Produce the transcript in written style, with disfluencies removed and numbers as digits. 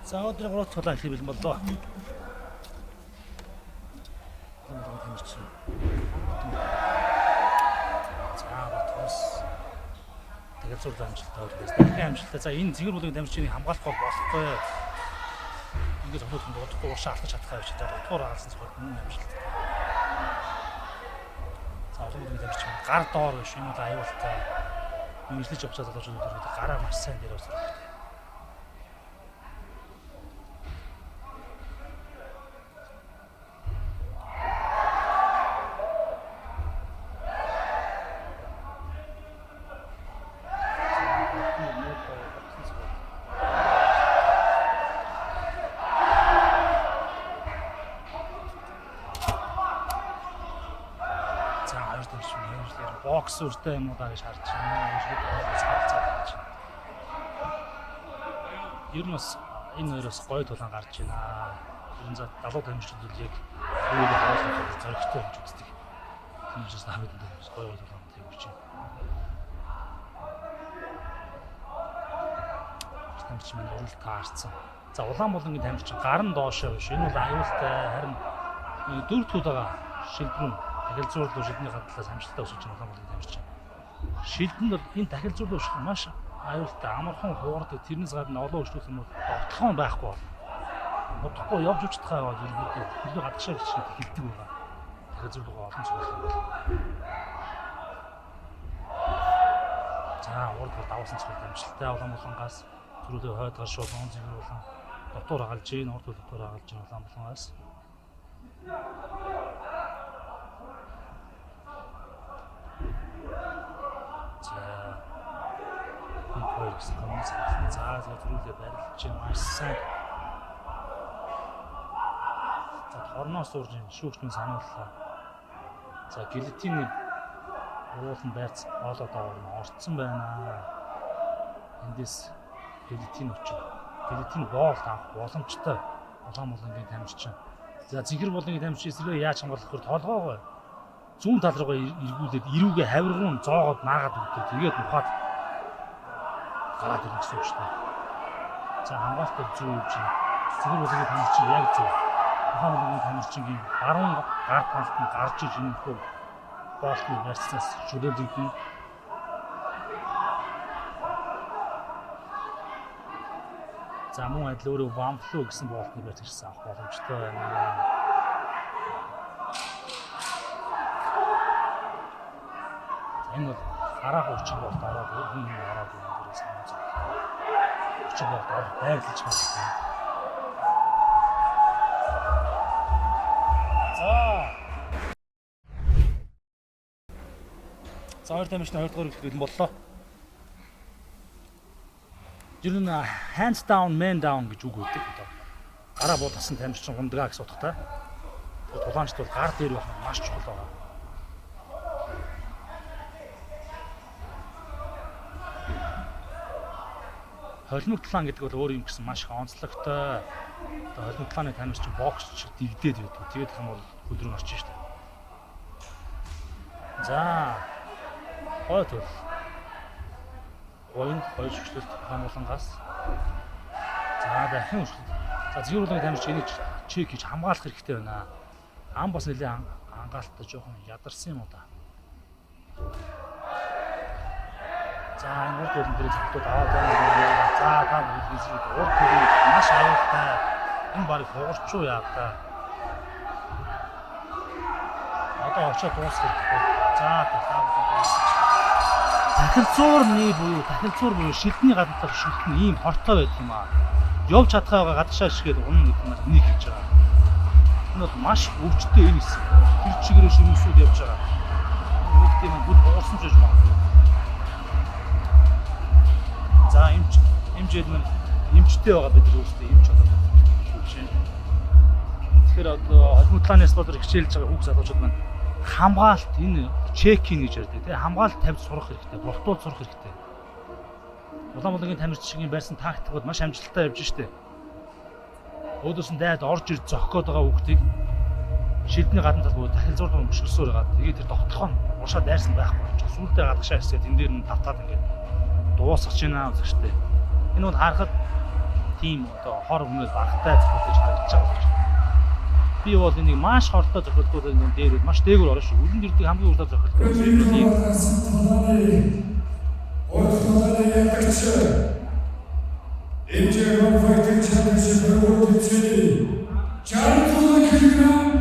За өдрийн 3 дахь тулаан хийх бэлэн боллоо. За батус. Тэгээд зур амжилттай болчихсон. Дахин амжилттай. За энэ зэгэр бүлгийн дамжчийг хамгаалах бол болохгүй. Ингээд хөлөнд бодохгүй уушаа алдаж чадхаа явж байгаа. Батуур аалсан зөвхөн мөн амжилттай. За олон бүлгийн дамжчийг гар доор биш юм уу аюултай. Мэржлэж явж байгаа залуучууд өдөр гараа маш сайн дээр өсрөх. Бокс үртэй юм уу даа гэж харж байна. Ер нь бас энэ хоёроос гоё тулаан гарч байна. Энэ за 70 дамжчдад яг үүнийг харуулах зоригтой гэж үздэг. Тиймээс намайг энэ гоё тулаан тэгж байна. Тамч минь урал таарсан. За Улаанбаатарын тамч гарын доошоо биш. Энэ бол аюултай харин дөрөв тулаага шилбэрэн дахил зуурлуу шидний хадлаас амжилттай өсөж байгаа Улаанбаатарын тамирчин. Шилдэнд бол энэ дахил зуурлуу өсөх маш аюултай амархан хуурдаг. Тэрнээс гадна олон өчлөх юм бол довтлогон байхгүй бол. Бодохгүй явж учтахаа бол илүү гадагшаа гэж хэлдэг байгаа. Дахил зуурлуугаа олон зүйл юм бол. За урд давсан зүйл амжилттай Улаанбаатараас түрүүлээ хойдгаар шуулган зэгэр болон дотор агалж ийн урд дотор агалж ийн Улаанбаатараас. За түрүүлээ барилж маш сайн. За хорноос урж шүүгчний санууллаа. За гильотины уулын байц олоод орцсон байна. Эндээс гильотин очив. Гильотин боолт авах боломжтой Улаанбаатарын тамирчин. За зэгэр болгоны тамирчин эсрэг яаж хамгаалах вэ? Толгоогоо зүүн тал руугаа эргүүлээд эрүүгээ хавиргуун зоогоод наагаад өгдөг. Тэгээд мухад гараад ирэх гэсэн үг шүү дээ. За хамгаалалтыг зүү явж байна. Зэгэр болгоны тамирчин яг зүү. Улаанбаатарын тамирчингийн баруун гар талд нь гарч иж энэхүү боолтны барьцаас чөлөөлөгдөн. За мөн адил өөрөө вамфлу гэсэн боолтны барьц ирсэн авах боломжтой байна. Энэ бол хараа хүчин болт ороод хүн ороод ирээс хамаач. Хүчин болт орох байрлаж байна. За хоёр тамирчны 2 дугаар хэлбэл боллоо. Ер нь hands down, man down гэж үг өгдөг одоо. Гараа буудсан тамирчин гундгаа гэсэн утгатай. Тулаанчд бол гар дээр байх маш чухал байна. Холимог тулаан гэдэг бол өөр юм гэсэн маш их онцлогтой. Одоо холимог тулааны тамирчин боксч дэгдээд байдаг. Тэгээд хэм бол хөл рүү орчих шүү дээ. За гой тул. Гойн хоёр шүлэлт хамуулангаас. За дахин шүлэлт. За зэгэр болгоны тамирчин энийг чек хийж хамгаалах хэрэгтэй байна. Ам бас нэлээд ангаалттай жоохон ядарсан юм уу да. За энэ урд үлэн дээр зөвхөн аваад байна. За та хэлгээс урд үлэн маш аюултай. Энэ баг хуурчуу яа та. Одоо очоод дуусгах хэрэгтэй. За дахил зуурны буюу шилдний гаднах шилдэн ийм хортой байдаг юм аа. Явж чадхаагаа гадагшаа шигээд унах гэдэг нь нэг хэлж байгаа. Энэ бол маш өвчтөе энэ хэсэг. Тэр чигээрээ шимсүүд явж байгаа. Үүгтэй маань бүр буурсан ч гэж магадгүй. хэмжээд нь эмчтэй байгаа бид нар өөрсдөө эмч болоод байна. Тэгэхээр одоо холбогдлооны спортоор хичээлж байгаа хүүхд залуучууд маань хамгаалалт энэ чекинг гэж ярьдаг тийм хамгаалалт тавьж сурах хэрэгтэй, болтууд сурах хэрэгтэй. Улаанбаатарын тамирч шигийн байрсан тактикууд маш амжилттай явж штэ. Өөдөөс нь дайд орж ир зохиход байгаа хүүхдийг шилдний гадна талбай дахил зур дум бишгсөөр байгаа. Тэгээд тэр тогтолцоо нь уршаа дайрсан байхгүй болчих. Сүүлдээ гадагшаа хэсгээ тэн дээр нь тавтаад ингээд дуусгах гэж байна үзэгчтэй. Энэ бол харахад тийм одоо хор өмнөд багтай зөвхөн гэж харагдаж байгаа юм. Би бол энийг маш хортой зохиолдуулаад энэ дээр маш дээгүүр орно шүү. Үлэн дэрдэг хамгийн урдаа зохиолдуулсан. Fighting Championship award to 42 kg